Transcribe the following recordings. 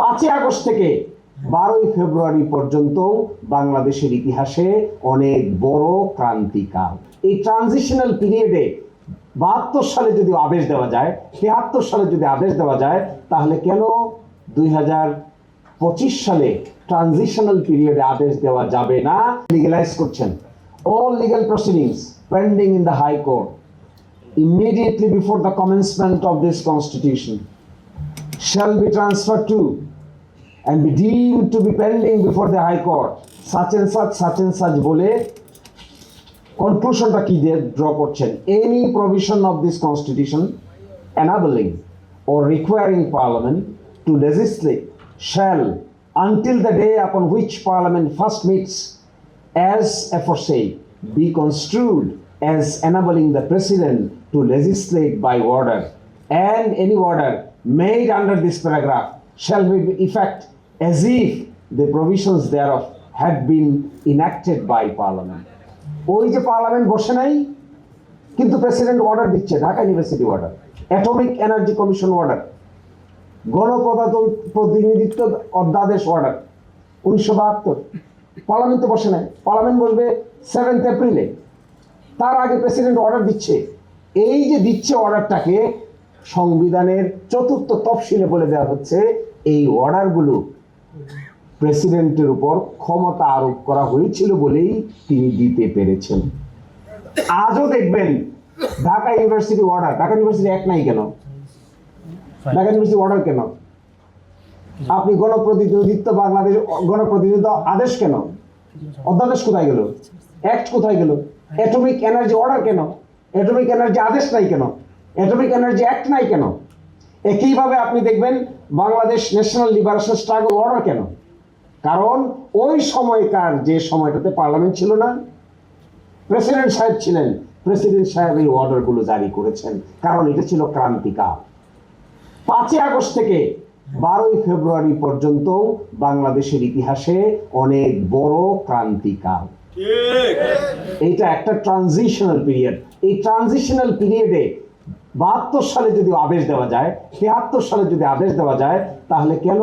5ই August থেকে 12ই ফেব্রুয়ারি পর্যন্ত বাংলাদেশের ইতিহাসে অনেক বড় ক্রান্তিকাল। এই ট্রানজিশনাল পিরিয়ডে 72 সালে যদি আদেশ দেওয়া যায়, 73 সালে যদি আদেশ দেওয়া যায়, তাহলে কেন 2025 সালে ট্রানজিশনাল পিরিয়ডে আদেশ দেওয়া যাবে না? লিগ্যালাইজ করছেন। All legal proceedings pending in the High Court immediately before the commencement of this Constitution shall be transferred to and be deemed to be pending before the High Court. Such and such বলে conclusionটা কি দিয়ে draw করছেন? Any provision of this Constitution enabling or requiring Parliament to legislate shall, until the day upon which Parliament first meets, as aforesaid, be construed as enabling the President to legislate by order, and any order made under this paragraph shall be in effect as if the provisions thereof had been enacted by Parliament. ওই যে parliament বসে নাই, কিন্তু president order দিচ্ছে, Dhaka university order, atomic energy commission order, গণপ্রতিনিধিত্ব অধ্যাদেশ order 1972। Parliament তো বসে নাই, পার্লামেন্ট বসবে 7 এপ্রিলে। তার আগে প্রেসিডেন্ট অর্ডার দিচ্ছে। এই যে দিচ্ছে অর্ডারটাকে সংবিধানের 4th তফসিলে বলে দেওয়া হচ্ছে এই অর্ডারগুলো প্রেসিডেন্টের উপর ক্ষমতা আরোপ করা হয়েছিল বলেই তিনি দিতে পেরেছেন। আজও দেখবেন Dhaka university order, Dhaka university এক নাই কেন? ঢাকা ইউনিভার্সিটি অর্ডার কেন? আপনি গণপ্রতিনিধিত্ব, বাংলাদেশ গণপ্রতিনিধিত্ব আদেশ কেন? অধ্যাদেশ কোথায় গেল? অ্যাক্ট কোথায় গেল? অ্যাটমিক এনার্জি অর্ডার কেন? অ্যাটমিক এনার্জি আদেশ নাই কেন? অ্যাটমিক এনার্জি অ্যাক্ট নাই কেন? একইভাবে আপনি দেখবেন Bangladesh national liberation struggle order কেন? কারণ ওই সময়কার যে সময়টাতে পার্লামেন্ট ছিল না, প্রেসিডেন্ট সাহেব ছিলেন, প্রেসিডেন্ট সাহেব এই অর্ডারগুলো জারি করেছেন, কারণ এটা ছিল ক্রান্তিকাল। 5ই আগস্ট থেকে 12ই ফেব্রুয়ারি পর্যন্ত বাংলাদেশের ইতিহাসে অনেক বড় ক্রান্তিকাল। এইটা একটা ট্রানজিশনাল পিরিয়ড। এই ট্রানজিশনাল পিরিয়ডে 72 সালে যদি আদেশ দেওয়া যায়, 73 সালে যদি আদেশ দেওয়া যায়, তাহলে কেন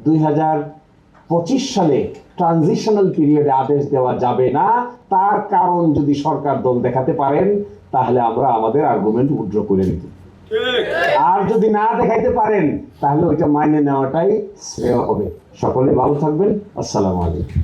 2025 সালে ট্রানজিশনাল পিরিয়ডে আদেশ দেওয়া যাবে না? তার কারণ যদি সরকার দল দেখাতে পারেন, তাহলে আমরা আমাদের আর্গুমেন্ট উইথড্র করে নিব। আর যদি না দেখাইতে পারেন, তাহলে ওইটা মাইনে নেওয়াটাই শ্রেয় হবে। সকলে ভালো থাকবেন। আসসালামু আলাইকুম।